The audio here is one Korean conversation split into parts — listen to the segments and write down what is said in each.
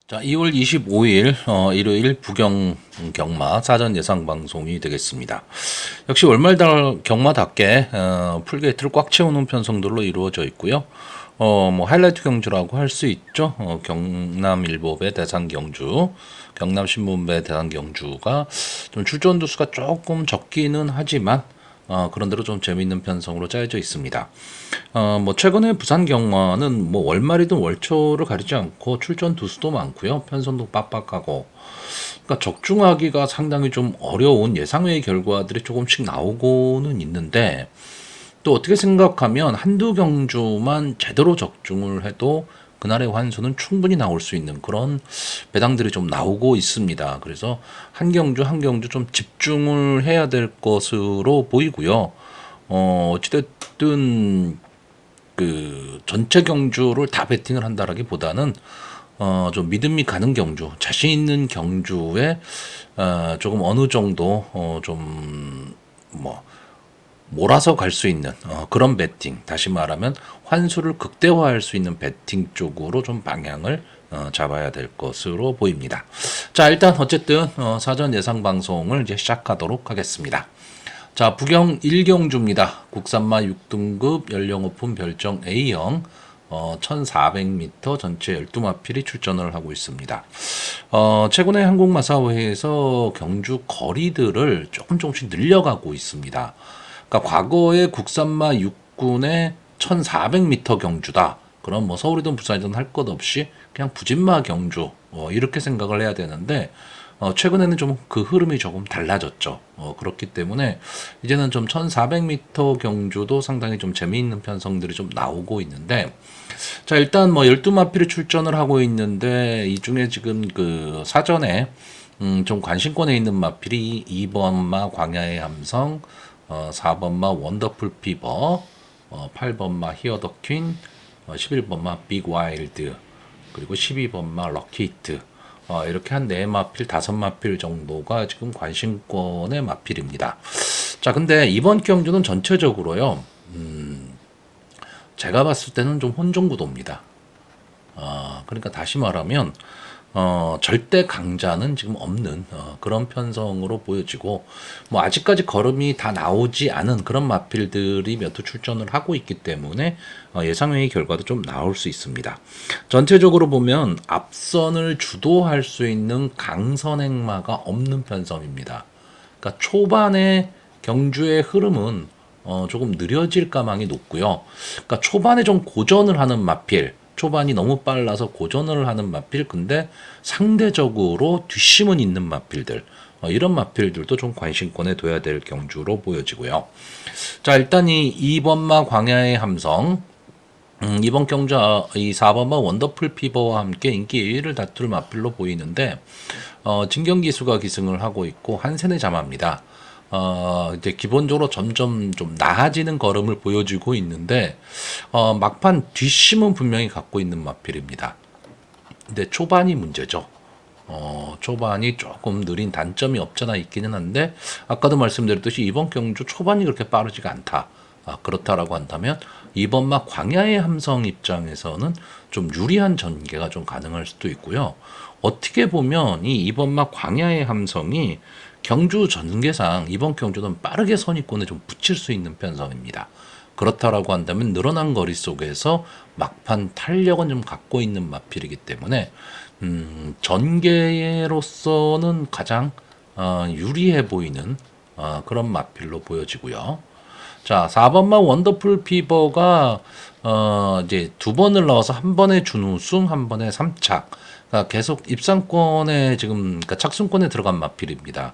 자, 2월 25일 일요일 부경 경마 사전 예상 방송이 되겠습니다. 역시 월말 경마답게 풀게이트를 꽉 채우는 편성들로 이루어져 있고요. 뭐 하이라이트 경주라고 할 수 있죠. 경남일보배 대상 경주, 경남신문배 대상 경주가 좀 출전 두수가 조금 적기는 하지만 그런대로 좀 재미있는 편성으로 짜여져 있습니다. 뭐 최근에 부산 경마는 뭐 월말이든 월초를 가리지 않고 출전 두수도 많고요. 편성도 빡빡하고. 그러니까 적중하기가 상당히 좀 어려운 예상외의 결과들이 조금씩 나오고는 있는데 또 어떻게 생각하면 한두 경주만 제대로 적중을 해도 그날의 환수는 충분히 나올 수 있는 그런 배당들이 좀 나오고 있습니다. 그래서 한 경주 한 경주 좀 집중을 해야 될 것으로 보이고요. 어찌됐든 그 전체 경주를 다 베팅을 한다라기보다는 좀 믿음이 가는 경주, 자신 있는 경주에 조금 어느 정도 좀 뭐 몰아서 갈 수 있는 그런 베팅, 다시 말하면 환수를 극대화할 수 있는 베팅 쪽으로 좀 방향을 잡아야 될 것으로 보입니다. 자, 일단 어쨌든 사전 예상 방송을 이제 시작하도록 하겠습니다. 자, 부경 1경주입니다. 국산마 6등급 연령 오픈 별정 A형 1400m 전체 12마필이 출전을 하고 있습니다. 최근에 한국마사회에서 경주 거리들을 조금씩 늘려가고 있습니다. 그러니까 과거에 국산마 6군의 1400m 경주다. 그럼 뭐 서울이든 부산이든 할 것 없이 그냥 부진마 경주 이렇게 생각을 해야 되는데 최근에는 좀 그 흐름이 조금 달라졌죠. 그렇기 때문에 이제는 좀 1400m 경주도 상당히 좀 재미있는 편성들이 좀 나오고 있는데 자, 일단 뭐 12마필이 출전을 하고 있는데 이 중에 지금 그 사전에 좀 관심권에 있는 마필이 2번마 광야의 함성, 4번마 원더풀 피버, 8번마 히어 더 퀸, 11번마 빅 와일드, 그리고 12번마 럭키 히트. 이렇게 한 4마필, 5마필 정도가 지금 관심권의 마필입니다. 자, 근데 이번 경주는 전체적으로요, 제가 봤을 때는 좀 혼종구도입니다. 그러니까 다시 말하면 절대 강자는 지금 없는 그런 편성으로 보여지고 뭐 아직까지 걸음이 다 나오지 않은 그런 마필들이 몇 두 출전을 하고 있기 때문에 예상외의 결과도 좀 나올 수 있습니다. 전체적으로 보면 앞선을 주도할 수 있는 강선행마가 없는 편성입니다. 그러니까 초반에 경주의 흐름은 조금 느려질 가망이 높고요. 그러니까 초반에 좀 고전을 하는 마필, 초반이 너무 빨라서 고전을 하는 마필, 근데 상대적으로 뒷심은 있는 마필들, 이런 마필들도 좀 관심권에 둬야 될 경주로 보여지고요. 자, 일단 이 2번마 광야의 함성, 이번 경주 이 4번마 원더풀 피버와 함께 인기 1위를 다툴 마필로 보이는데 진경기수가 기승을 하고 있고 한세네 자마입니다. 이제 기본적으로 점점 좀 나아지는 걸음을 보여주고 있는데 막판 뒷심은 분명히 갖고 있는 마필입니다. 근데 초반이 문제죠. 초반이 조금 느린 단점이 없잖아 있기는 한데 아까도 말씀드렸듯이 이번 경주 초반이 그렇게 빠르지가 않다. 그렇다라고 한다면 이번 막 광야의 함성 입장에서는 좀 유리한 전개가 좀 가능할 수도 있고요. 어떻게 보면 이 이번 막 광야의 함성이 경주 전개상 이번 경주는 빠르게 선입권에 좀 붙일 수 있는 편성입니다. 그렇다라고 한다면 늘어난 거리 속에서 막판 탄력은 좀 갖고 있는 마필이기 때문에 전개로서는 가장 유리해 보이는 그런 마필로 보여지고요. 자, 4번마 원더풀 피버가 이제 두 번을 넣어서 한 번에 준우승, 한 번에 3착. 그러니까 계속 입상권에 지금 그러니까 착순권에 들어간 마필입니다.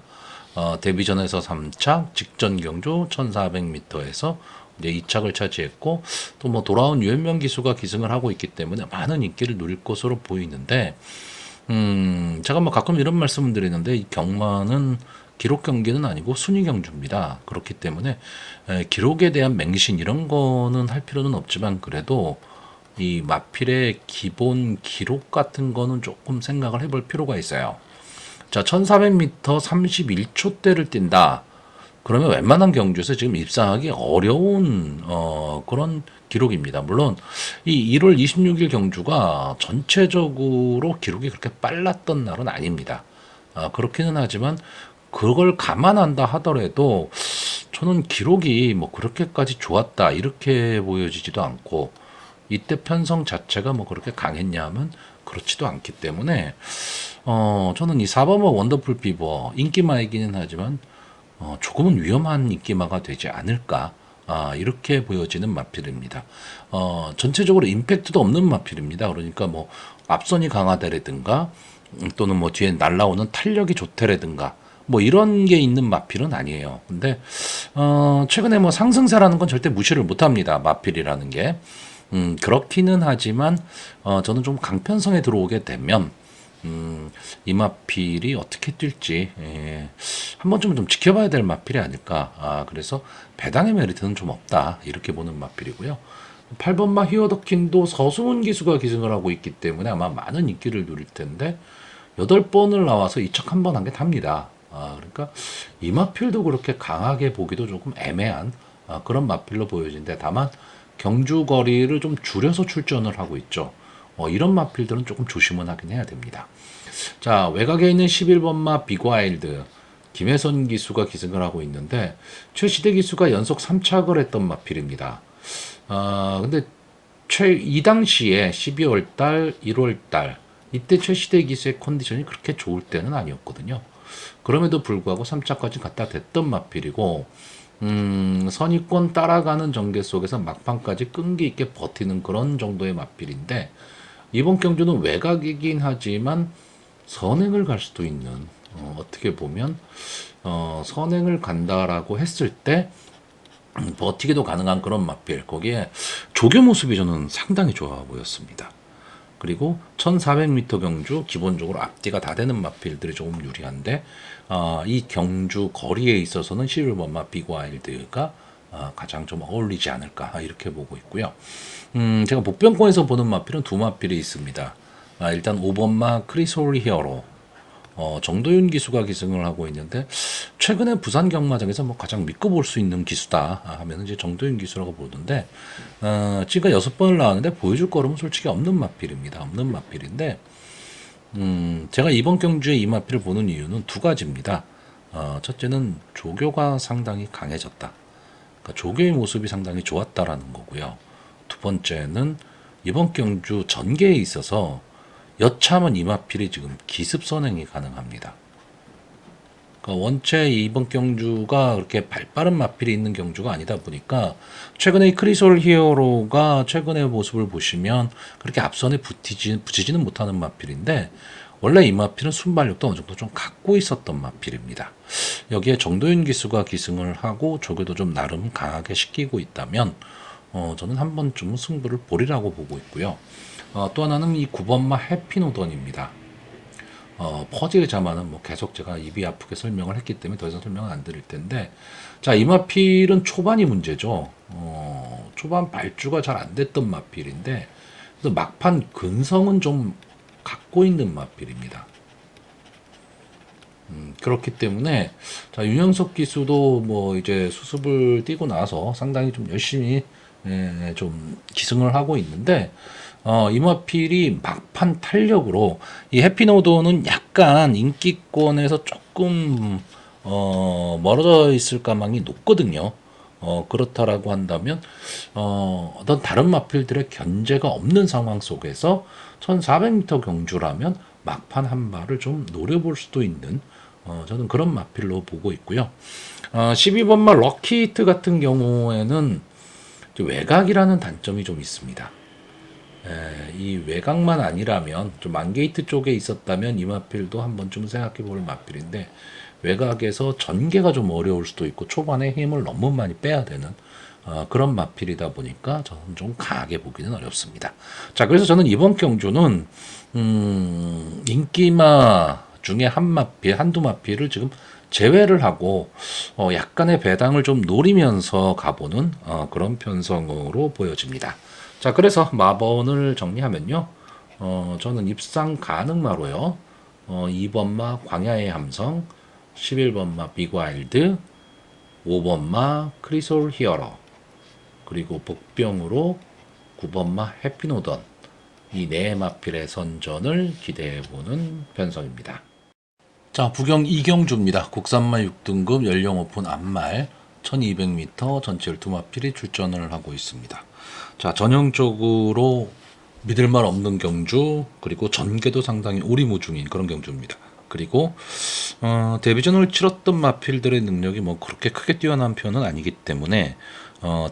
데뷔전에서 3착, 직전 경주 1400m에서 이제 2착을 차지했고 또 뭐 돌아온 유현명 기수가 기승을 하고 있기 때문에 많은 인기를 누릴 것으로 보이는데 제가 뭐 가끔 이런 말씀을 드리는데 이 경마는 기록 경기는 아니고 순위 경주입니다. 그렇기 때문에 기록에 대한 맹신 이런 거는 할 필요는 없지만 그래도 이 마필의 기본 기록 같은 거는 조금 생각을 해볼 필요가 있어요. 자, 1400m 31초대를 뛴다. 그러면 웬만한 경주에서 지금 입상하기 어려운 그런 기록입니다. 물론 이 1월 26일 경주가 전체적으로 기록이 그렇게 빨랐던 날은 아닙니다. 그렇기는 하지만 그걸 감안한다 하더라도 저는 기록이 뭐 그렇게까지 좋았다 이렇게 보여지지도 않고 이때 편성 자체가 뭐 그렇게 강했냐 하면 그렇지도 않기 때문에 저는 이 사버머 원더풀 피버 인기마이기는 하지만 조금은 위험한 인기마가 되지 않을까 이렇게 보여지는 마필입니다. 전체적으로 임팩트도 없는 마필입니다. 그러니까 뭐 앞선이 강하다라든가 또는 뭐 뒤에 날라오는 탄력이 좋다라든가 뭐 이런 게 있는 마필은 아니에요. 근데 최근에 뭐 상승세라는 건 절대 무시를 못합니다. 마필이라는 게. 그렇기는 하지만 저는 좀 강편성에 들어오게 되면 이 마필이 어떻게 뛸지 한 번쯤은 좀 지켜봐야 될 마필이 아닐까. 그래서 배당의 메리트는 좀 없다 이렇게 보는 마필이고요. 8번마 히어더킨도 서승훈 기수가 기승을 하고 있기 때문에 아마 많은 인기를 누릴 텐데 8번을 나와서 이척 한 번 한 게 답니다. 그러니까 이 마필도 그렇게 강하게 보기도 조금 애매한 그런 마필로 보여지는데 다만 경주 거리를 좀 줄여서 출전을 하고 있죠. 이런 마필들은 조금 조심은 하긴 해야 됩니다. 자, 외곽에 있는 11번마 비과일드 김혜선 기수가 기승을 하고 있는데 최시대 기수가 연속 3착을 했던 마필입니다. 근데 이 당시에 12월 달, 1월 달 이때 최시대 기수의 컨디션이 그렇게 좋을 때는 아니었거든요. 그럼에도 불구하고 3차까지 갖다 댔던 마필이고 선입권 따라가는 전개 속에서 막판까지 끈기 있게 버티는 그런 정도의 마필인데 이번 경주는 외곽이긴 하지만 선행을 갈 수도 있는 어떻게 보면 선행을 간다라고 했을 때 버티기도 가능한 그런 마필 거기에 조교 모습이 저는 상당히 좋아 보였습니다. 그리고 1400m 경주 기본적으로 앞뒤가 다 되는 마필들이 조금 유리한데 이 경주 거리에 있어서는 11번마 비과일드가 가장 좀 어울리지 않을까 이렇게 보고 있고요. 제가 복병권에서 보는 마필은 두 마필이 있습니다. 일단 5번마 크리솔 히어로 정도윤 기수가 기승을 하고 있는데 최근에 부산 경마장에서 뭐 가장 믿고 볼 수 있는 기수다 하면 이제 정도윤 기수라고 보는데 지금 6번을 나왔는데 보여줄 거름은 솔직히 없는 마필입니다. 없는 마필인데 제가 이번 경주에 이 마필을 보는 이유는 두 가지입니다. 첫째는 조교가 상당히 강해졌다. 그러니까 조교의 모습이 상당히 좋았다라는 거고요. 두 번째는 이번 경주 전개에 있어서 여차하면 이 마필이 지금 기습 선행이 가능합니다. 그러니까 원체 이번 경주가 그렇게 발빠른 마필이 있는 경주가 아니다 보니까 최근에 이 크리솔 히어로가 최근의 모습을 보시면 그렇게 앞선에 붙이지는 못하는 마필인데 원래 이 마필은 순발력도 어느 정도 좀 갖고 있었던 마필입니다. 여기에 정도윤 기수가 기승을 하고 조교도 좀 나름 강하게 시키고 있다면 저는 한 번쯤은 승부를 보리라고 보고 있고요. 또 하나는 이 9번마 해피노던입니다. 퍼즐 자만은 뭐 계속 제가 입이 아프게 설명을 했기 때문에 더 이상 설명은 안 드릴 텐데 자, 이 마필은 초반이 문제죠. 초반 발주가 잘 안 됐던 마필인데 그래서 막판 근성은 좀 갖고 있는 마필입니다. 그렇기 때문에 자, 윤영석 기수도 뭐 이제 수습을 뛰고 나서 상당히 좀 열심히 좀 기승을 하고 있는데 이마필이 막판 탄력으로 이 해피노도는 약간 인기권에서 조금 멀어져 있을 가망이 높거든요. 그렇다라고 한다면 어떤 다른 마필들의 견제가 없는 상황 속에서 1400m 경주라면 막판 한 발을 좀 노려볼 수도 있는 저는 그런 마필로 보고 있고요. 12번마 럭키히트 같은 경우에는 외곽이라는 단점이 좀 있습니다. 이 외곽만 아니라면 좀 만게이트 쪽에 있었다면 이 마필도 한 번쯤 생각해 볼 마필인데 외곽에서 전개가 좀 어려울 수도 있고 초반에 힘을 너무 많이 빼야 되는 그런 마필이다 보니까 저는 좀 강하게 보기는 어렵습니다. 자, 그래서 저는 이번 경주는 인기마 중에 한 마필, 한두 마필을 지금 제외를 하고 약간의 배당을 좀 노리면서 가보는 그런 편성으로 보여집니다. 자, 그래서 마번을 정리하면요. 저는 입상 가능마로요. 2번마 광야의 함성, 11번마 비과일드, 5번마 크리솔 히어로, 그리고 복병으로 9번마 해피노던, 이 네 마필의 선전을 기대해보는 편성입니다. 자, 부경 이경주입니다. 국산말 6등급 연령 오픈 암말 1200m 전체 12마필이 출전을 하고 있습니다. 자, 전형적으로 믿을만 없는 경주, 그리고 전개도 상당히 오리무중인 그런 경주입니다. 그리고 데뷔전을 치렀던 마필들의 능력이 뭐 그렇게 크게 뛰어난 편은 아니기 때문에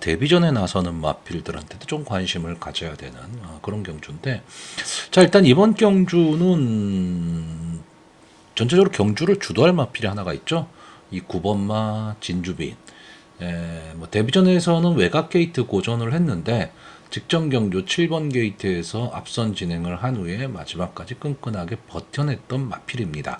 데뷔전에 나서는 마필들한테도 좀 관심을 가져야 되는 그런 경주인데, 자, 일단 이번 경주는 전체적으로 경주를 주도할 마필이 하나가 있죠. 이 9번마 진주빈. 뭐 데뷔전에서는 외곽 게이트 고전을 했는데 직전 경주 7번 게이트에서 앞선 진행을 한 후에 마지막까지 끈끈하게 버텨냈던 마필입니다.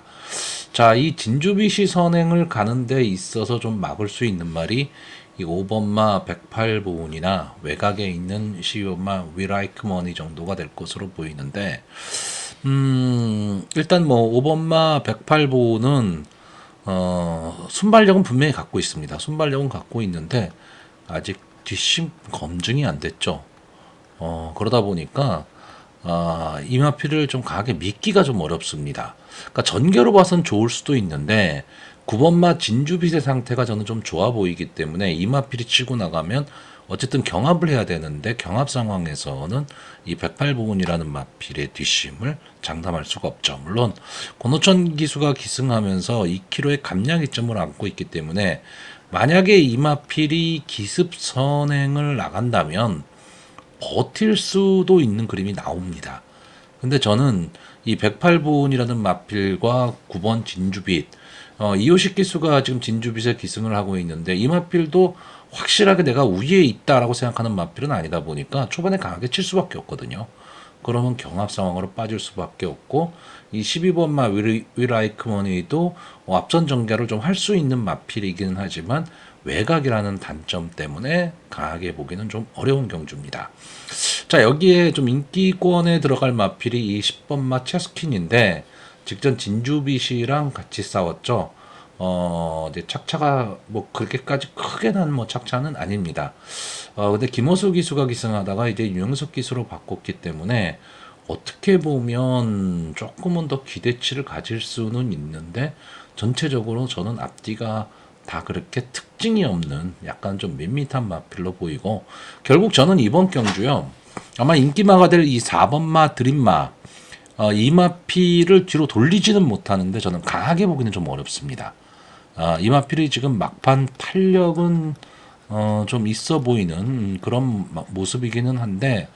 자, 이 진주빛이 선행을 가는 데 있어서 좀 막을 수 있는 말이 이 5번마 108부분이나 외곽에 있는 12번마 We Like Money 정도가 될 것으로 보이는데, 일단 뭐 5번마 108부는 순발력은 분명히 갖고 있습니다. 순발력은 갖고 있는데 아직 뒷심 검증이 안 됐죠. 그러다 보니까 이 마필을 좀 강하게 믿기가 좀 어렵습니다. 그러니까 전개로 봐선 좋을 수도 있는데 9번마 진주빛의 상태가 저는 좀 좋아 보이기 때문에 이 마필이 치고 나가면 어쨌든 경합을 해야 되는데 경합 상황에서는 이 108부분이라는 마필의 뒷심을 장담할 수가 없죠. 물론 권호천 기수가 기승하면서 2kg의 감량 이점을 안고 있기 때문에 만약에 이 마필이 기습 선행을 나간다면 버틸 수도 있는 그림이 나옵니다. 근데 저는 이 108분이라는 마필과 9번 진주빛, 이호식 기수가 지금 진주빛에 기승을 하고 있는데 이 마필도 확실하게 내가 우위에 있다라고 생각하는 마필은 아니다 보니까 초반에 강하게 칠 수밖에 없거든요. 그러면 경합 상황으로 빠질 수밖에 없고, 이 12번마 위라이크머니도 앞선 전개를 좀 할 수 있는 마필이기는 하지만 외곽이라는 단점 때문에 강하게 보기는 좀 어려운 경주입니다. 자, 여기에 좀 인기권에 들어갈 마필이 이 10번마 체스킨인데 직전 진주빛이랑 같이 싸웠죠. 이제 착차가 뭐 그렇게까지 크게 난 뭐 착차는 아닙니다. 근데 김호수 기수가 기승하다가 이제 유영석 기수로 바꿨기 때문에 어떻게 보면 조금은 더 기대치를 가질 수는 있는데 전체적으로 저는 앞뒤가 다 그렇게 특징이 없는 약간 좀 밋밋한 마필로 보이고, 결국 저는 이번 경주요 아마 인기마가 될 이 4번마 드림마, 이 마필을 뒤로 돌리지는 못하는데 저는 강하게 보기는 좀 어렵습니다. 이 마필이 지금 막판 탄력은 좀 있어 보이는 그런 모습이기는 한데,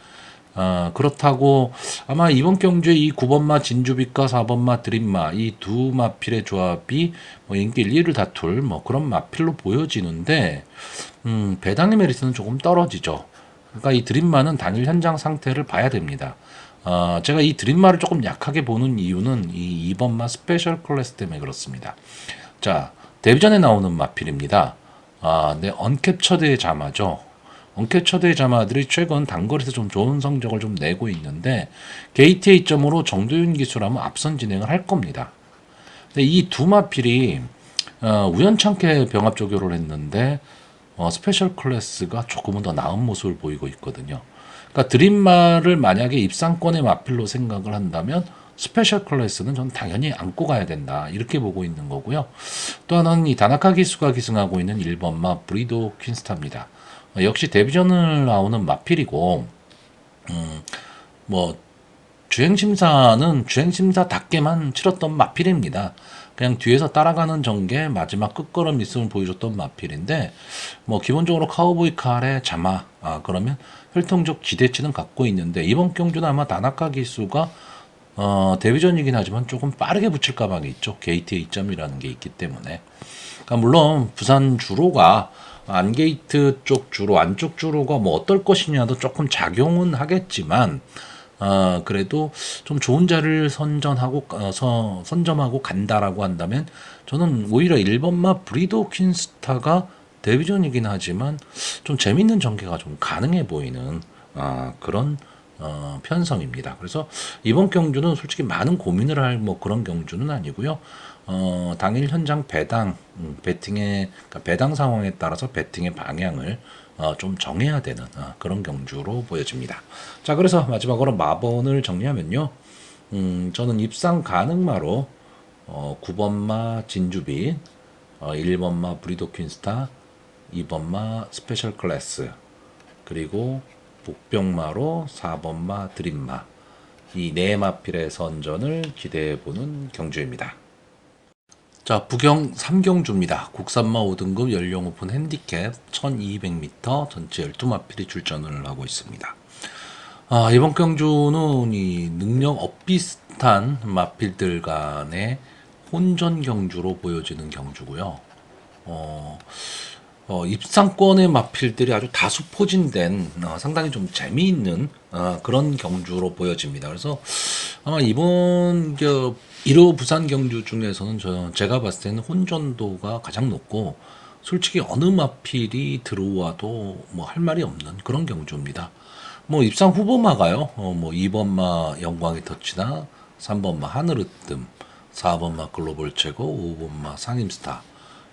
그렇다고 아마 이번 경주에 이 9번마 진주빛과 4번마 드림마 이 두 마필의 조합이 뭐 인기 1, 2를 다툴 뭐 그런 마필로 보여지는데, 배당의 메리트는 조금 떨어지죠. 그러니까 이 드림마는 단일 현장 상태를 봐야 됩니다. 제가 이 드림마를 조금 약하게 보는 이유는 이 2번마 스페셜 클래스 때문에 그렇습니다. 자, 데뷔전에 나오는 마필입니다. 네, 언캡처드의 자마죠. 언캡처드의 자마들이 최근 단거리에서 좀 좋은 성적을 좀 내고 있는데 게이트 2점으로 정도윤 기수라면 앞선 진행을 할 겁니다. 근데 이 두 마필이 우연찮게 병합 조교를 했는데 스페셜 클래스가 조금은 더 나은 모습을 보이고 있거든요. 그러니까 드림마를 만약에 입상권의 마필로 생각을 한다면 스페셜 클래스는 전 당연히 안고 가야 된다 이렇게 보고 있는 거고요. 또 하나는 이 다나카 기수가 기승하고 있는 1번마 브리도 퀸스타입니다. 역시 데뷔전을 나오는 마필이고, 뭐 주행심사는 주행심사답게만 치렀던 마필입니다. 그냥 뒤에서 따라가는 전개 마지막 끝걸음 있음을 보여줬던 마필인데, 뭐 기본적으로 카우보이 칼의 자마, 그러면 혈통적 기대치는 갖고 있는데 이번 경주는 아마 다나카 기수가 데뷔전이긴 하지만 조금 빠르게 붙일 가망이 있죠. 게이트의 2점이라는 게 있기 때문에. 그러니까 물론 부산 주로가 안게이트 쪽 주로, 안쪽 주로가 뭐 어떨 것이냐도 조금 작용은 하겠지만, 그래도 좀 좋은 자리를 선점하고 간다라고 한다면 저는 오히려 1번마 브리도 퀸스타가 데뷔전이긴 하지만 좀 재밌는 전개가 좀 가능해 보이는 그런 편성입니다. 그래서 이번 경주는 솔직히 많은 고민을 할 뭐 그런 경주는 아니고요. 당일 현장 배당, 그러니까 배당 상황에 따라서 배팅의 방향을 좀 정해야 되는 그런 경주로 보여집니다. 자, 그래서 마지막으로 마번을 정리하면요. 저는 입상 가능마로 9번마 진주빛, 1번마 브리더 퀸스타, 2번마 스페셜 클래스, 그리고 복병마로 4번마 드림마, 이 네 마필의 선전을 기대해보는 경주입니다. 자, 부경 3경주입니다. 국산마 5등급 연령 오픈 핸디캡 1200m 전체 12마필이 출전을 하고 있습니다. 이번 경주는 이 능력 엇비슷한 마필들 간의 혼전 경주로 보여지는 경주고요. 입상권의 마필들이 아주 다수 포진된 상당히 좀 재미있는 그런 경주로 보여집니다. 그래서 아마 이번 1호 부산 경주 중에서는 제가 봤을 때는 혼전도가 가장 높고 솔직히 어느 마필이 들어와도 뭐 할 말이 없는 그런 경주입니다. 뭐 입상 후보마가요. 뭐 2번마 영광의 터치나 3번마 하늘으뜸, 4번마 글로벌 최고, 5번마 상임스타,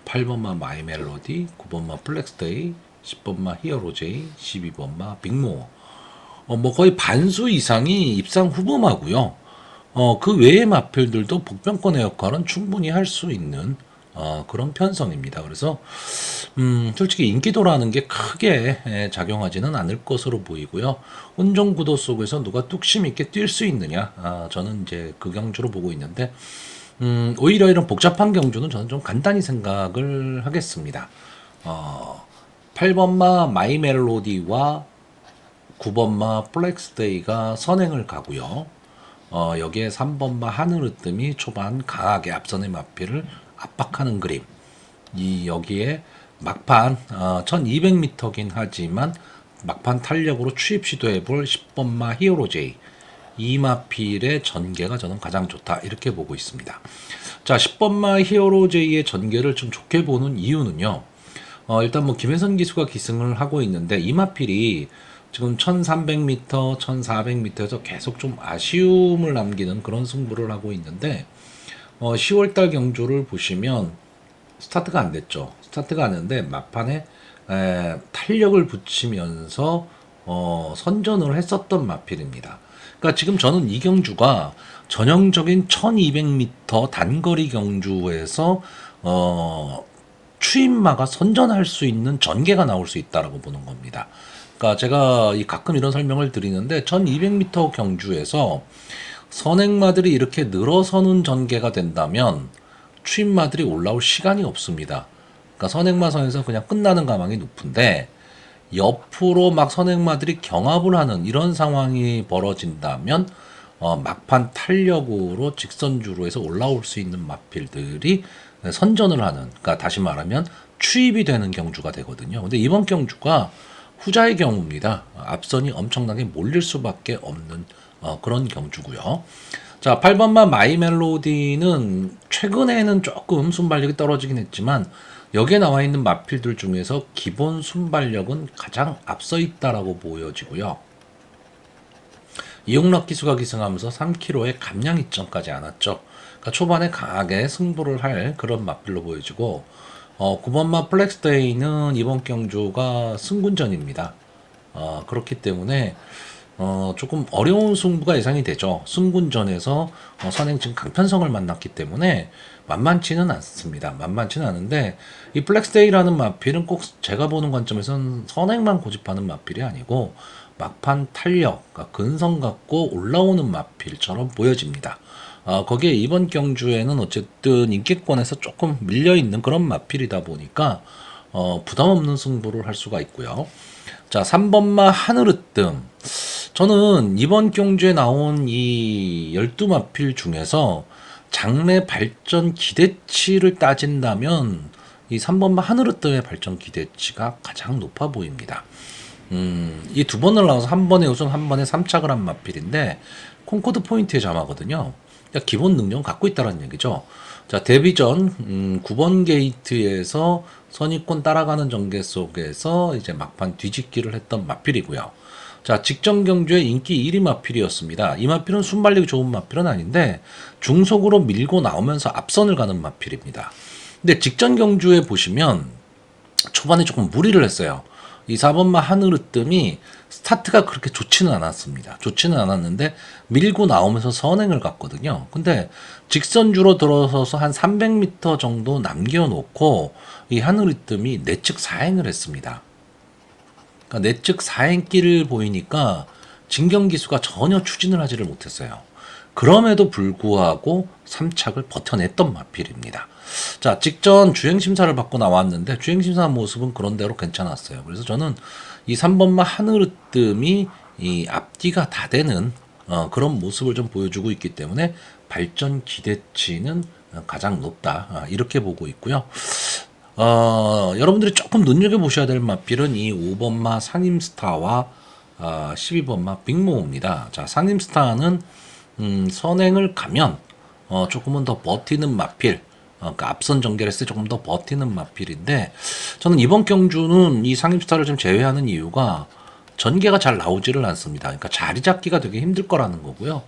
8번마 마이 멜로디, 9번마 플렉스데이, 10번마 히어로제이, 12번마 빅모어. 뭐 거의 반수 이상이 입상 후보마고요. 그 외의 마필들도 복병권의 역할은 충분히 할 수 있는 그런 편성입니다. 그래서 솔직히 인기도라는 게 크게 작용하지는 않을 것으로 보이고요. 혼종 구도 속에서 누가 뚝심 있게 뛸 수 있느냐, 저는 이제 그 경주로 보고 있는데 오히려 이런 복잡한 경주는 저는 좀 간단히 생각을 하겠습니다. 8번마 마이 멜로디와 9번마 플렉스데이가 선행을 가고요. 여기에 3번마 하늘으뜸이 초반 강하게 앞선의 마필을 압박하는 그림. 여기에 막판 1200m긴 하지만 막판 탄력으로 추입 시도해볼 10번마 히어로제이. 이 마필의 전개가 저는 가장 좋다 이렇게 보고 있습니다. 자, 10번마 히어로제이의 전개를 좀 좋게 보는 이유는요. 일단 뭐 김혜선 기수가 기승을 하고 있는데 이 마필이 지금 1300m, 1400m에서 계속 좀 아쉬움을 남기는 그런 승부를 하고 있는데 10월달 경주를 보시면 스타트가 안 됐죠. 스타트가 안 됐는데 막판에 탄력을 붙이면서 선전을 했었던 마필입니다. 그러니까 지금 저는 이 경주가 전형적인 1200m 단거리 경주에서 추임마가 선전할 수 있는 전개가 나올 수 있다라고 보는 겁니다. 그러니까 제가 가끔 이런 설명을 드리는데 1200m 경주에서 선행마들이 이렇게 늘어서는 전개가 된다면 추임마들이 올라올 시간이 없습니다. 그러니까 선행마선에서 그냥 끝나는 가망이 높은데 옆으로 막 선행마들이 경합을 하는 이런 상황이 벌어진다면 막판 탄력으로 직선주로 해서 올라올 수 있는 마필들이 선전을 하는, 그러니까 다시 말하면 추입이 되는 경주가 되거든요. 근데 이번 경주가 후자의 경우입니다. 앞선이 엄청나게 몰릴 수밖에 없는 그런 경주고요. 자, 8번마 마이 멜로디는 최근에는 조금 순발력이 떨어지긴 했지만 여기에 나와 있는 마필들 중에서 기본 순발력은 가장 앞서 있다라고 보여지고요. 이용락 기수가 기승하면서 3km의 감량 이점까지 않았죠. 그러니까 초반에 강하게 승부를 할 그런 마필로 보여지고 9번마 플렉스데이는 이번 경주가 승군전입니다. 그렇기 때문에 조금 어려운 승부가 예상이 되죠. 승군전에서 선행 지금 강편성을 만났기 때문에 만만치는 않습니다. 만만치는 않은데 이 플렉스데이라는 마필은 꼭 제가 보는 관점에서는 선행만 고집하는 마필이 아니고 막판 탄력, 그러니까 근성 갖고 올라오는 마필처럼 보여집니다. 거기에 이번 경주에는 어쨌든 인기권에서 조금 밀려있는 그런 마필이다 보니까 부담 없는 승부를 할 수가 있고요. 자, 3번마 하늘으뜸. 저는 이번 경주에 나온 이 12마필 중에서 장래 발전 기대치를 따진다면 이 3번마 하늘으뜸의 발전 기대치가 가장 높아 보입니다. 이 두 번을 나와서 한 번에 우승, 한 번에 3착을 한 마필인데 콩코드 포인트에 잠하거든요. 그러니까 기본 능력은 갖고 있다는 얘기죠. 자, 데뷔전 9번 게이트에서 선입권 따라가는 전개 속에서 이제 막판 뒤집기를 했던 마필이고요. 자, 직전 경주의 인기 1위 마필이었습니다. 이 마필은 순발력이 좋은 마필은 아닌데 중속으로 밀고 나오면서 앞선을 가는 마필입니다. 근데 직전 경주에 보시면 초반에 조금 무리를 했어요. 이 4번마 하늘으뜸이 스타트가 그렇게 좋지는 않았습니다. 좋지는 않았는데 밀고 나오면서 선행을 갔거든요. 근데 직선주로 들어서서 한 300m 정도 남겨놓고 이 하늘으뜸이 내측 사행을 했습니다. 그러니까 내측 사행길을 보이니까 진경기수가 전혀 추진을 하지를 못했어요. 그럼에도 불구하고 3착을 버텨냈던 마필입니다. 자, 직전 주행심사를 받고 나왔는데 주행심사 모습은 그런대로 괜찮았어요. 그래서 저는 이 3번마 하늘으뜸이 이 앞뒤가 다 되는 그런 모습을 좀 보여주고 있기 때문에 발전 기대치는 가장 높다. 이렇게 보고 있고요. 여러분들이 조금 눈여겨보셔야 될 마필은 이 5번마 상임스타와 12번마 빅모입니다. 자, 상임스타는 선행을 가면 조금은 더 버티는 마필, 그러니까 앞선 전개를 했을 때 조금 더 버티는 마필인데 저는 이번 경주는 이 상임스타를 좀 제외하는 이유가 전개가 잘 나오지를 않습니다. 그러니까 자리 잡기가 되게 힘들 거라는 거고요.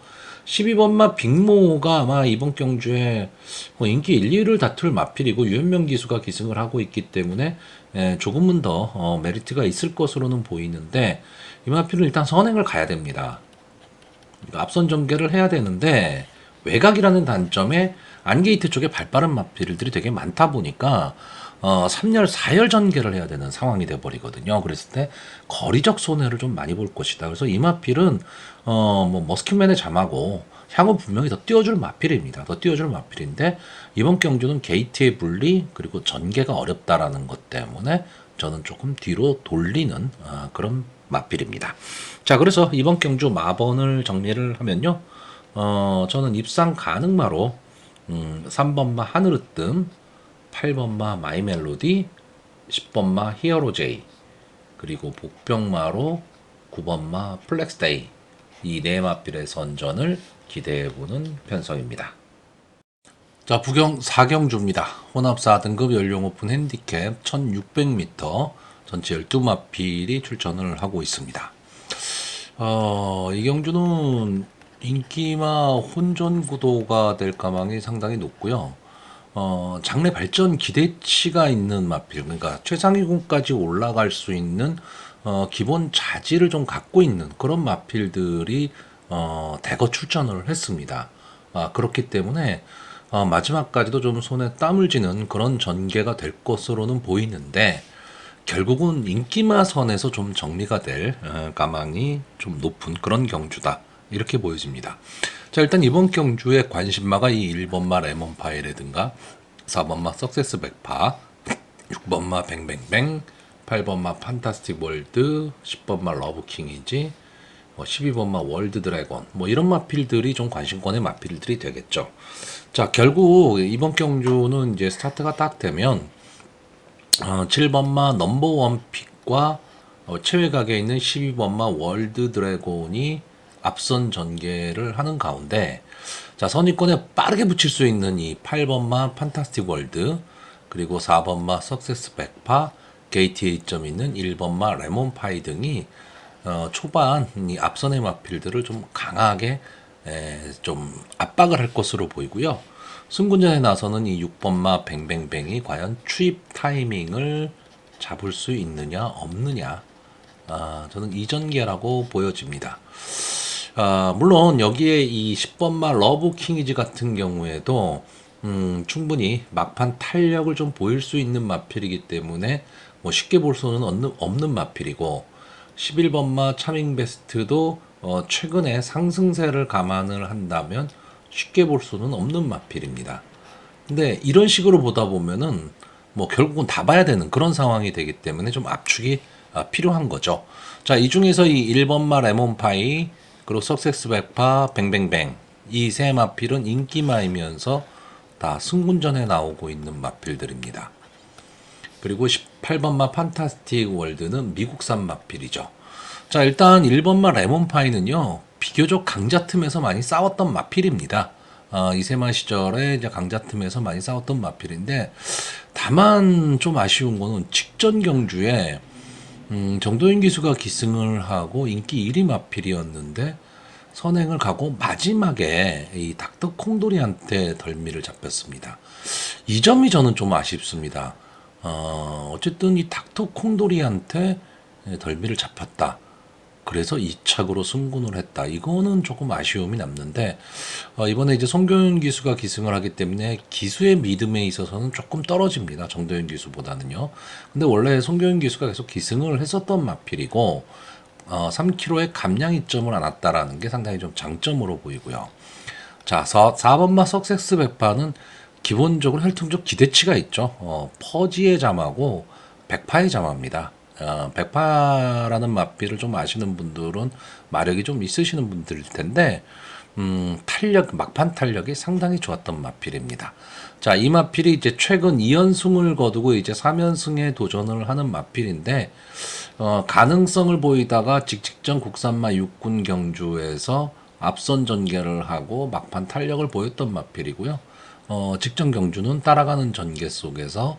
12번마 빅모가 아마 이번 경주에 뭐 인기 1, 2위를 다툴 마필이고 유현명 기수가 기승을 하고 있기 때문에 조금은 더 메리트가 있을 것으로는 보이는데 이 마필은 일단 선행을 가야 됩니다. 그러니까 앞선 전개를 해야 되는데 외곽이라는 단점에 안게이트 쪽에 발빠른 마필들이 되게 많다 보니까 3열, 4열 전개를 해야 되는 상황이 돼버리거든요. 그랬을 때 거리적 손해를 좀 많이 볼 것이다. 그래서 이 마필은 뭐 머스킷맨의 잠하고 향후 분명히 더 띄워줄 마필입니다. 더 띄워줄 마필인데 이번 경주는 게이트의 분리 그리고 전개가 어렵다라는 것 때문에 저는 조금 뒤로 돌리는 그런 마필입니다. 자, 그래서 이번 경주 마번을 정리를 하면요. 저는 입상 가능마로 3번마 하늘으뜸, 8번마 마이멜로디, 10번마 히어로제이, 그리고 복병마로 9번마 플렉스데이 이 네 마필의 선전을 기대해보는 편성입니다. 자, 부경 4경주입니다. 혼합 4등급 연령 오픈 핸디캡 1600m 전체 12마필이 출전을 하고 있습니다. 이 경주는 인기마 혼전 구도가 될 가망이 상당히 높고요. 장래 발전 기대치가 있는 마필, 그러니까 최상위군까지 올라갈 수 있는 기본 자질을 좀 갖고 있는 그런 마필들이 대거 출전을 했습니다. 그렇기 때문에 마지막까지도 좀 손에 땀을 쥐는 그런 전개가 될 것으로는 보이는데 결국은 인기마 선에서 좀 정리가 될 가망이 좀 높은 그런 경주다. 이렇게 보여집니다. 자, 일단 이번 경주의 관심마가 이 1번마 레몬파이라든가 4번마 석세스 백파, 6번마 뱅뱅뱅, 8번마 판타스틱 월드, 10번마 러브킹이지, 12번마 월드 드래곤, 뭐 이런 마필들이 좀 관심권의 마필들이 되겠죠. 자, 결국 이번 경주는 이제 스타트가 딱 되면 7번마 넘버원 픽과 최외곽에 있는 12번마 월드 드래곤이 앞선 전개를 하는 가운데 자, 선입권에 빠르게 붙일 수 있는 이 8번마 판타스틱 월드 그리고 4번마 석세스 백파 게이트 A점 있는 1번마 레몬파이 등이 초반 이 앞선의 마필들을 좀 강하게 좀 압박을 할 것으로 보이고요. 승군전에 나서는 이 6번마 뱅뱅뱅이 과연 추입 타이밍을 잡을 수 있느냐 없느냐 저는 이 전개라고 보여집니다. 물론 여기에 이 10번마 러브킹이즈 같은 경우에도 충분히 막판 탄력을 좀 보일 수 있는 마필이기 때문에 뭐 쉽게 볼 수는 없는 마필이고 11번마 차밍베스트도 최근에 상승세를 감안을 한다면 쉽게 볼 수는 없는 마필입니다. 근데 이런 식으로 보다 보면은 뭐 결국은 다 봐야 되는 그런 상황이 되기 때문에 좀 압축이 필요한 거죠. 자, 이 중에서 이 1번마 레몬파이 그리고 석세스 백파 뱅뱅뱅 이 세 마필은 인기마이면서 다 승군전에 나오고 있는 마필들입니다. 그리고 18번마 판타스틱 월드는 미국산 마필이죠. 자, 일단 1번마 레몬파이는요 비교적 강자 틈에서 많이 싸웠던 마필입니다. 이세마 시절에 이제 강자 틈에서 많이 싸웠던 마필인데 다만 좀 아쉬운 거는 직전 경주에 정도윤 기수가 기승을 하고 인기 1위 마필이었는데 선행을 가고 마지막에 이 닥터 콩돌이한테 덜미를 잡혔습니다. 이 점이 저는 좀 아쉽습니다. 어쨌든 이 닥터 콩돌이한테 덜미를 잡혔다. 그래서 2착으로 승군을 했다. 이거는 조금 아쉬움이 남는데 이번에 이제 송교윤 기수가 기승을 하기 때문에 기수의 믿음에 있어서는 조금 떨어집니다. 정도윤 기수보다는요. 근데 원래 송교윤 기수가 계속 기승을 했었던 마필이고 3kg의 감량 이점을 안 왔다라는 게 상당히 좀 장점으로 보이고요. 자, 4번마 석섹스 백파는 기본적으로 혈통적 기대치가 있죠. 퍼지의 자마고 백파의 자마입니다. 백파라는 마필을 좀 아시는 분들은 마력이 좀 있으시는 분들일 텐데, 막판 탄력이 상당히 좋았던 마필입니다. 자, 이 마필이 이제 최근 2연승을 거두고 이제 3연승에 도전을 하는 마필인데, 가능성을 보이다가 직직전 국산마 육군 경주에서 앞선 전개를 하고 막판 탄력을 보였던 마필이고요. 직전 경주는 따라가는 전개 속에서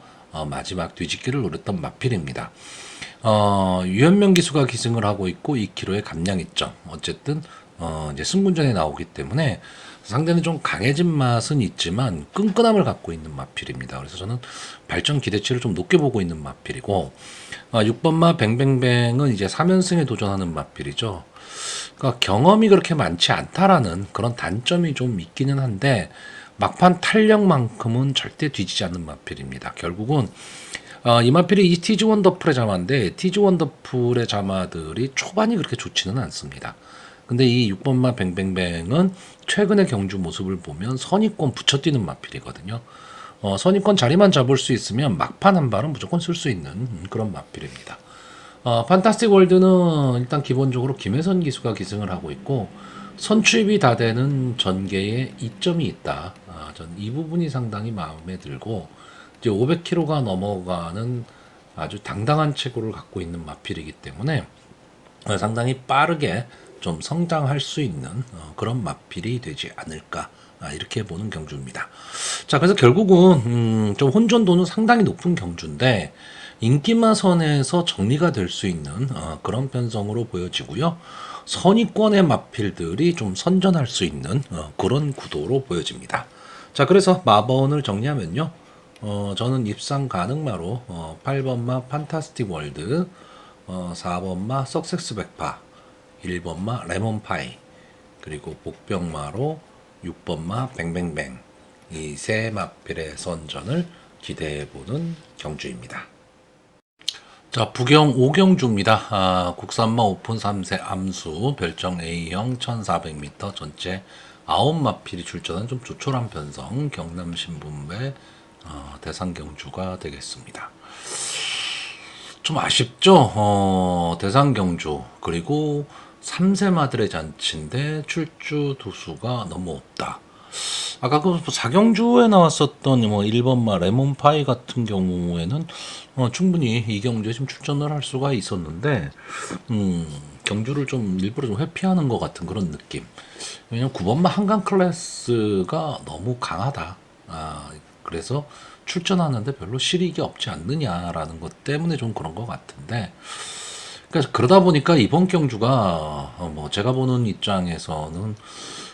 마지막 뒤집기를 노렸던 마필입니다. 유현명 기수가 기승을 하고 있고 2kg의 감량 이점. 어쨌든 이제 승군전에 나오기 때문에 상대는 좀 강해진 맛은 있지만 끈끈함을 갖고 있는 마필입니다. 그래서 저는 발전 기대치를 좀 높게 보고 있는 마필이고 6번마 뱅뱅뱅은 이제 3연승에 도전하는 마필이죠. 그러니까 경험이 그렇게 많지 않다라는 그런 단점이 좀 있기는 한데 막판 탄력만큼은 절대 뒤지지 않는 마필입니다. 결국은 이 마필이 이 티즈 원더풀의 자마인데 티즈 원더풀의 자마들이 초반이 그렇게 좋지는 않습니다. 근데 이 6번마 뱅뱅뱅은 최근의 경주 모습을 보면 선입권 붙여뛰는 마필이거든요. 선입권 자리만 잡을 수 있으면 막판 한 발은 무조건 쓸 수 있는 그런 마필입니다. 판타스틱 월드는 일단 기본적으로 김혜선 기수가 기승을 하고 있고 선출입이 다 되는 전개에 이점이 있다. 전 이 부분이 상당히 마음에 들고 이제 500kg가 넘어가는 아주 당당한 체구를 갖고 있는 마필이기 때문에 상당히 빠르게 좀 성장할 수 있는 그런 마필이 되지 않을까 이렇게 보는 경주입니다. 자, 그래서 결국은 좀 혼전도는 상당히 높은 경주인데 인기마 선에서 정리가 될 수 있는 그런 편성으로 보여지고요. 선의권의 마필들이 좀 선전할 수 있는 그런 구도로 보여집니다. 자, 그래서 마번을 정리하면요. 저는 입상 가능마로 8번마 판타스틱 월드, 4번마 석섹스 백파, 1번마 레몬파이, 그리고 복병마로 6번마 뱅뱅뱅 이 세 마필의 선전을 기대해보는 경주입니다. 자, 부경 5경주입니다. 국산마 오픈 3세 암수 별정 A형 1400m 전체 9마필이 출전한 좀 조촐한 편성 경남 신분배 대상 경주가 되겠습니다. 좀 아쉽죠? 대상 경주 그리고 3세마들의 잔치인데 출주 두수가 너무 없다. 아까 그 4경주에 나왔었던 뭐 1번마 레몬파이 같은 경우에는 충분히 이 경주에 좀 출전을 할 수가 있었는데 경주를 좀 일부러 좀 회피하는 것 같은 그런 느낌. 왜냐면 9번마 한강 클래스가 너무 강하다. 그래서 출전하는데 별로 실익이 없지 않느냐라는 것 때문에 좀 그런 것 같은데. 그러니까 그러다 보니까 이번 경주가 뭐 제가 보는 입장에서는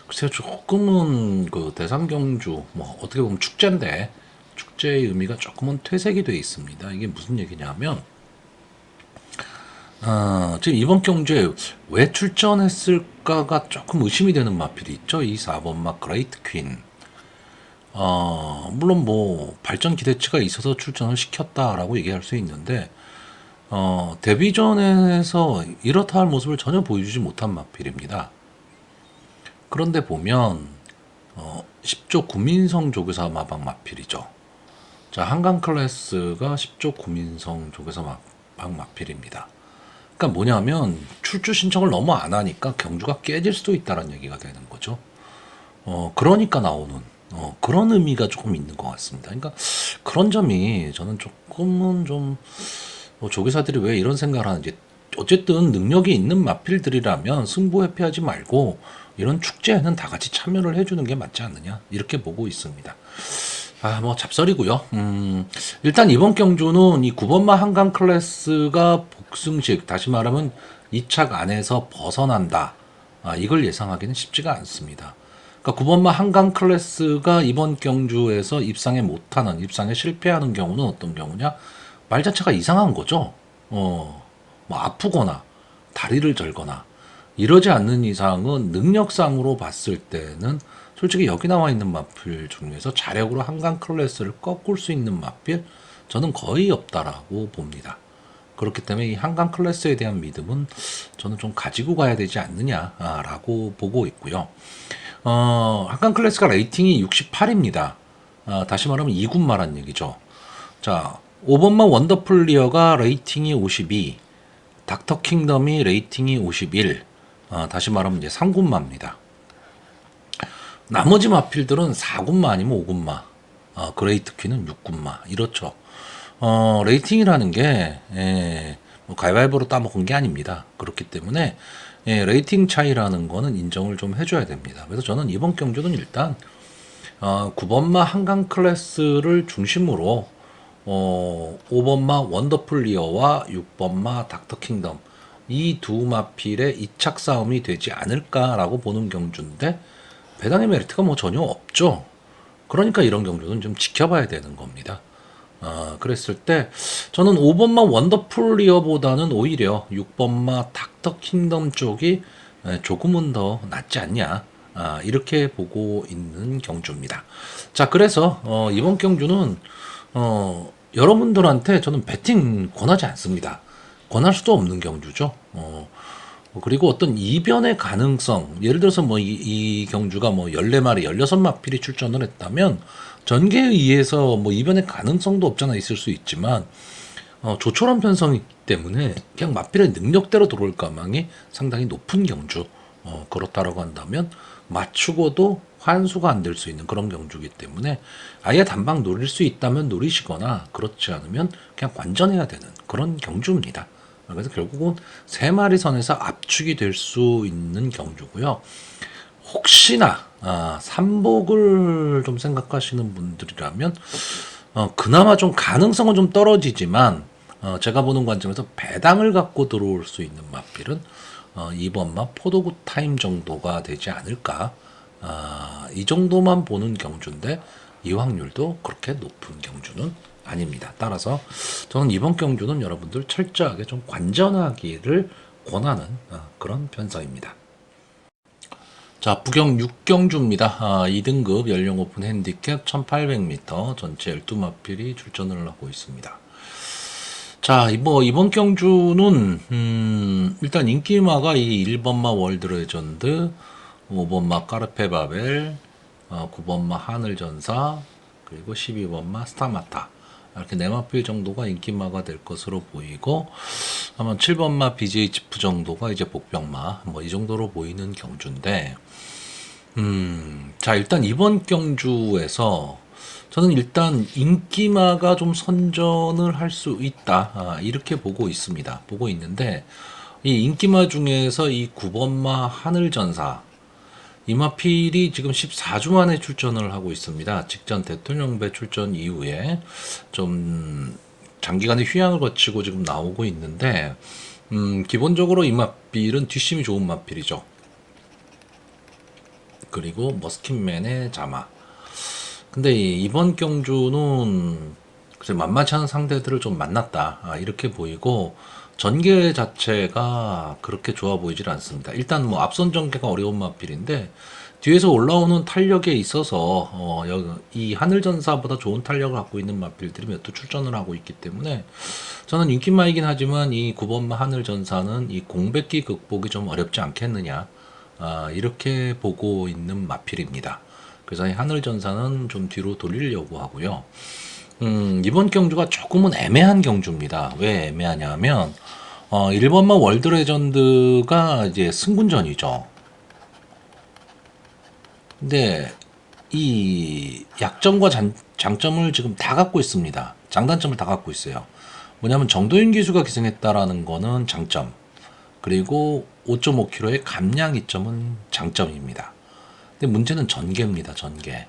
글쎄요 조금은 그 대상 경주 뭐 어떻게 보면 축제인데 축제의 의미가 조금은 퇴색이 돼 있습니다. 이게 무슨 얘기냐면 지금 이번 경주에 왜 출전했을까가 조금 의심이 되는 마필이 있죠. 이 4번마 그레이트 퀸. 물론 뭐 발전 기대치가 있어서 출전을 시켰다라고 얘기할 수 있는데 데뷔전에서 이렇다 할 모습을 전혀 보여주지 못한 마필입니다. 그런데 보면 10조 구민성 조교사 마방 마필이죠. 자, 한강 클래스가 10조 구민성 조교사 마방 마필입니다. 그러니까 뭐냐면 출주 신청을 너무 안 하니까 경주가 깨질 수도 있다는 얘기가 되는 거죠. 그러니까 나오는 그런 의미가 조금 있는 것 같습니다. 그러니까 그런 점이 저는 조금은 좀 조교사들이 왜 이런 생각을 하는지. 어쨌든 능력이 있는 마필들이라면 승부 회피하지 말고 이런 축제에는 다 같이 참여를 해주는 게 맞지 않느냐 이렇게 보고 있습니다. 뭐 잡설이고요. 일단 이번 경주는 이 9번마 한강 클래스가 복승식, 다시 말하면 이 착 안에서 벗어난다. 이걸 예상하기는 쉽지가 않습니다. 그러니까 9번마 한강 클래스가 이번 경주에서 입상에 못하는, 입상에 실패하는 경우는 어떤 경우냐? 말 자체가 이상한 거죠. 뭐 아프거나 다리를 절거나 이러지 않는 이상은 능력상으로 봤을 때는 솔직히 여기 나와 있는 마필 중에서 자력으로 한강 클래스를 꺾을 수 있는 마필 저는 거의 없다라고 봅니다. 그렇기 때문에 이 한강 클래스에 대한 믿음은 저는 좀 가지고 가야 되지 않느냐라고 보고 있고요. 한강 클래스가 레이팅이 68입니다. 다시 말하면 2군마란 얘기죠. 자, 5번마 원더풀 리어가 레이팅이 52, 닥터 킹덤이 레이팅이 51, 다시 말하면 이제 3군마입니다. 나머지 마필들은 4군마 아니면 5군마, 그레이트 퀸은 6군마, 이렇죠. 레이팅이라는 게, 뭐 가위바위보로 따먹은 게 아닙니다. 그렇기 때문에, 레이팅 차이라는 거는 인정을 좀 해줘야 됩니다. 그래서 저는 이번 경주는 일단, 9번마 한강 클래스를 중심으로, 5번마 원더풀 리어와 6번마 닥터 킹덤, 이 두 마필의 이착 싸움이 되지 않을까라고 보는 경주인데, 배당의 메리트가 뭐 전혀 없죠. 그러니까 이런 경주는 좀 지켜봐야 되는 겁니다. 그랬을 때 저는 5번마 원더풀 리어보다는 오히려 6번마 닥터 킹덤 쪽이 조금은 더 낫지 않냐, 이렇게 보고 있는 경주입니다. 자, 그래서 이번 경주는 여러분들한테 저는 배팅 권하지 않습니다. 권할 수도 없는 경주죠. 그리고 어떤 이변의 가능성, 예를 들어서 뭐 이 경주가 뭐 14마리, 16마필이 출전을 했다면 전개에 의해서 뭐 이변의 가능성도 없잖아 있을 수 있지만 조촐한 편성이기 때문에 그냥 마필의 능력대로 들어올 가망이 상당히 높은 경주. 그렇다라고 한다면 맞추고도 환수가 안 될 수 있는 그런 경주이기 때문에 아예 단방 노릴 수 있다면 노리시거나 그렇지 않으면 그냥 관전해야 되는 그런 경주입니다. 그래서 결국은 세 마리 선에서 압축이 될 수 있는 경주고요. 혹시나 삼복을 좀 생각하시는 분들이라면 그나마 좀 가능성은 좀 떨어지지만 제가 보는 관점에서 배당을 갖고 들어올 수 있는 마필은 2번마 포도굿 타임 정도가 되지 않을까. 이 정도만 보는 경주인데 이 확률도 그렇게 높은 경주는 아닙니다. 따라서 저는 이번 경주는 여러분들 철저하게 좀 관전하기를 권하는 그런 편성입니다. 자, 부경 6경주입니다. 2등급 연령 오픈 핸디캡 1800m 전체 12마필이 출전을 하고 있습니다. 자, 이번 경주는 일단 인기마가 이 1번마 월드 레전드, 5번마 까르페바벨, 9번마 하늘전사, 그리고 12번마 스타마타, 이렇게 4마필 정도가 인기마가 될 것으로 보이고 아마 7번마 BJ 치프 정도가 이제 복병마, 뭐 이 정도로 보이는 경주인데, 자, 일단 이번 경주에서 저는 일단 인기마가 좀 선전을 할 수 있다, 이렇게 보고 있습니다. 보고 있는데 이 인기마 중에서 이 9번마 하늘전사, 이마필이 지금 14주 만에 출전을 하고 있습니다. 직전 대통령배 출전 이후에 좀 장기간의 휴양을 거치고 지금 나오고 있는데, 기본적으로 이마필은 뒷심이 좋은 마필이죠. 그리고 머스킨맨의 자마. 근데 이번 경주는 글쎄 만만치 않은 상대들을 좀 만났다, 이렇게 보이고 전개 자체가 그렇게 좋아 보이질 않습니다. 일단 뭐 앞선 전개가 어려운 마필인데 뒤에서 올라오는 탄력에 있어서 이 하늘전사보다 좋은 탄력을 갖고 있는 마필들이 몇 두 출전을 하고 있기 때문에 저는 인기마이긴 하지만 이 9번마 하늘전사는 이 공백기 극복이 좀 어렵지 않겠느냐, 이렇게 보고 있는 마필입니다. 그래서 이 하늘전사는 좀 뒤로 돌리려고 하고요. 이번 경주가 조금은 애매한 경주입니다. 왜 애매하냐면 1번마 월드 레전드가 이제 승군전이죠. 근데 이 약점과 장점을 지금 다 갖고 있습니다. 장단점을 다 갖고 있어요. 뭐냐면 정도윤 기수가 기승했다라는 거는 장점, 그리고 5.5kg의 감량 이점은 장점입니다. 근데 문제는 전개입니다. 전개.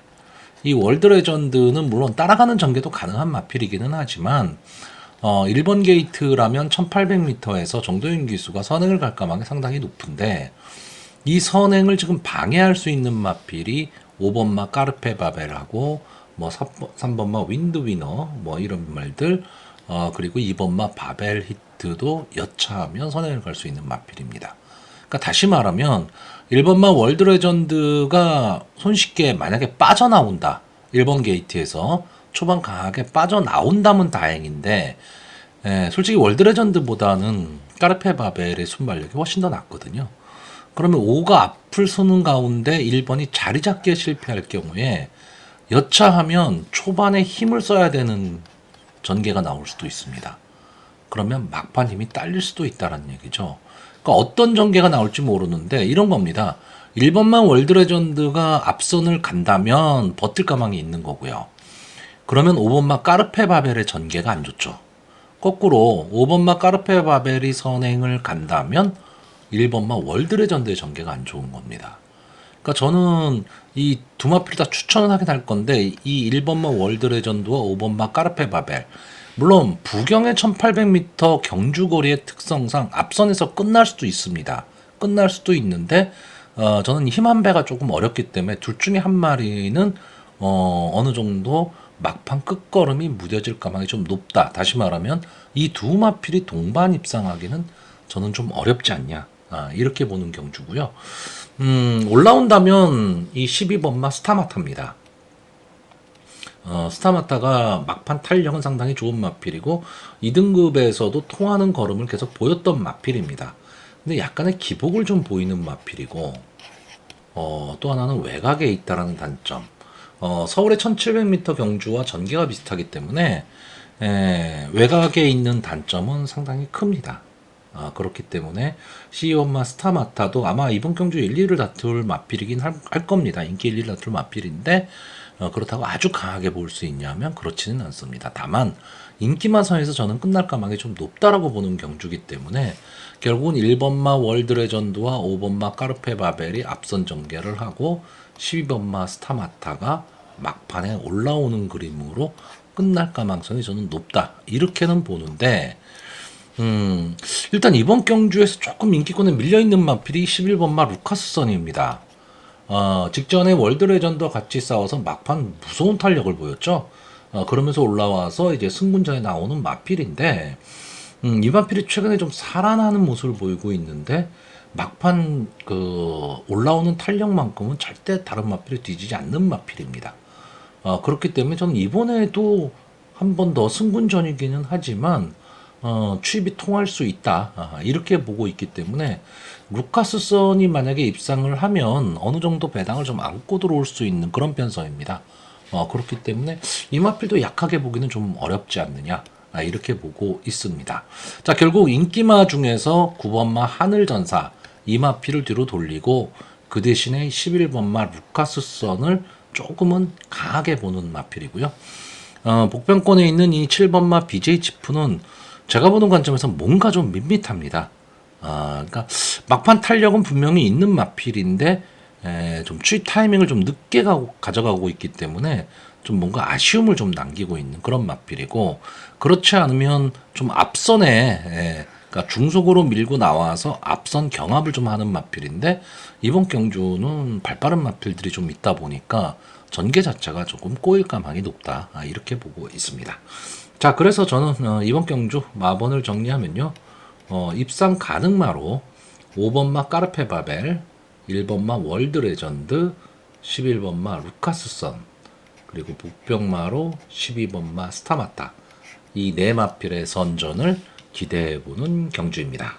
이 월드 레전드는 물론 따라가는 전개도 가능한 마필이기는 하지만 1번 게이트라면 1800m에서 정도윤 기수가 선행을 갈 가망이 상당히 높은데 이 선행을 지금 방해할 수 있는 마필이 5번마 까르페 바벨하고 뭐 3번마 윈드 위너 뭐 이런 말들 그리고 2번마 바벨 히트도 여차하면 선행을 갈 수 있는 마필입니다. 그러니까 다시 말하면 1번마 월드 레전드가 손쉽게 만약에 빠져나온다. 1번 게이트에서 초반 강하게 빠져나온다면 다행인데 솔직히 월드 레전드보다는 까르페 바벨의 순발력이 훨씬 더 낫거든요. 그러면 5가 앞을 서는 가운데 1번이 자리 잡기에 실패할 경우에 여차하면 초반에 힘을 써야 되는 전개가 나올 수도 있습니다. 그러면 막판 힘이 딸릴 수도 있다는 얘기죠. 그러니까 어떤 전개가 나올지 모르는데 이런 겁니다. 1번만 월드 레전드가 앞선을 간다면 버틸 가망이 있는 거고요. 그러면 5번마 까르페 바벨의 전개가 안 좋죠. 거꾸로 5번마 까르페 바벨이 선행을 간다면 1번마 월드 레전드의 전개가 안 좋은 겁니다. 그러니까 저는 이 두 마필 다 추천을 하긴 할 건데 이 1번마 월드 레전드와 5번마 까르페 바벨 물론 부경의 1800m 경주거리의 특성상 앞선에서 끝날 수도 있습니다. 끝날 수도 있는데 저는 힘 한 배가 조금 어렵기 때문에 둘 중에 한 마리는 어느 정도 막판 끝걸음이 무뎌질 가망이 좀 높다. 다시 말하면 이 두 마필이 동반 입상하기는 저는 좀 어렵지 않냐. 이렇게 보는 경주고요. 올라온다면 이 12번마 스타마타입니다. 스타마타가 막판 탄력은 상당히 좋은 마필이고 2등급에서도 통하는 걸음을 계속 보였던 마필입니다. 근데 약간의 기복을 좀 보이는 마필이고 또 하나는 외곽에 있다라는 단점. 서울의 1700m 경주와 전개가 비슷하기 때문에 외곽에 있는 단점은 상당히 큽니다. 그렇기 때문에 C1마 스타마타도 아마 이번 경주 1, 2를 다툴 마필이긴 할 겁니다. 인기 1, 2를 다툴 마필인데 그렇다고 아주 강하게 볼 수 있냐면 그렇지는 않습니다. 다만 인기마선에서 저는 끝날 가망이 좀 높다라고 보는 경주기 때문에 결국은 1번마 월드 레전드와 5번마 까르페 바벨이 앞선 전개를 하고 12번마 스타마타가 막판에 올라오는 그림으로 끝날 가망성이 저는 높다. 이렇게는 보는데 일단 이번 경주에서 조금 인기권에 밀려있는 마필이 11번마 루카스 선입니다. 직전에 월드 레전드와 같이 싸워서 막판 무서운 탄력을 보였죠. 그러면서 올라와서 이제 승분전에 나오는 마필인데, 이 마필이 최근에 좀 살아나는 모습을 보이고 있는데, 막판 올라오는 탄력만큼은 절대 다른 마필이 뒤지지 않는 마필입니다. 그렇기 때문에 저는 이번에도 한 번 더 승분전이기는 하지만, 추입이 통할 수 있다. 이렇게 보고 있기 때문에 루카스선이 만약에 입상을 하면 어느 정도 배당을 좀 안고 들어올 수 있는 그런 편성입니다. 그렇기 때문에 이 마필도 약하게 보기는 좀 어렵지 않느냐. 이렇게 보고 있습니다. 자, 결국 인기마 중에서 9번마 하늘전사 이 마필을 뒤로 돌리고 그 대신에 11번마 루카스선을 조금은 강하게 보는 마필이고요. 복병권에 있는 이 7번마 BJ 치프는 제가 보는 관점에서 뭔가 좀 밋밋합니다. 그러니까 막판 탄력은 분명히 있는 마필인데 좀 추입 타이밍을 좀 늦게 가져가고 있기 때문에 좀 뭔가 아쉬움을 좀 남기고 있는 그런 마필이고 그렇지 않으면 좀 앞선에 그러니까 중속으로 밀고 나와서 앞선 경합을 좀 하는 마필인데 이번 경주는 발빠른 마필들이 좀 있다 보니까 전개 자체가 조금 꼬일 가망이 높다. 이렇게 보고 있습니다. 자, 그래서 저는 이번 경주 마번을 정리하면요. 입상 가능마로 5번마 까르페 바벨, 1번마 월드 레전드, 11번마 루카스선, 그리고 복병마로 12번마 스타마타 이 네 마필의 선전을 기대해보는 경주입니다.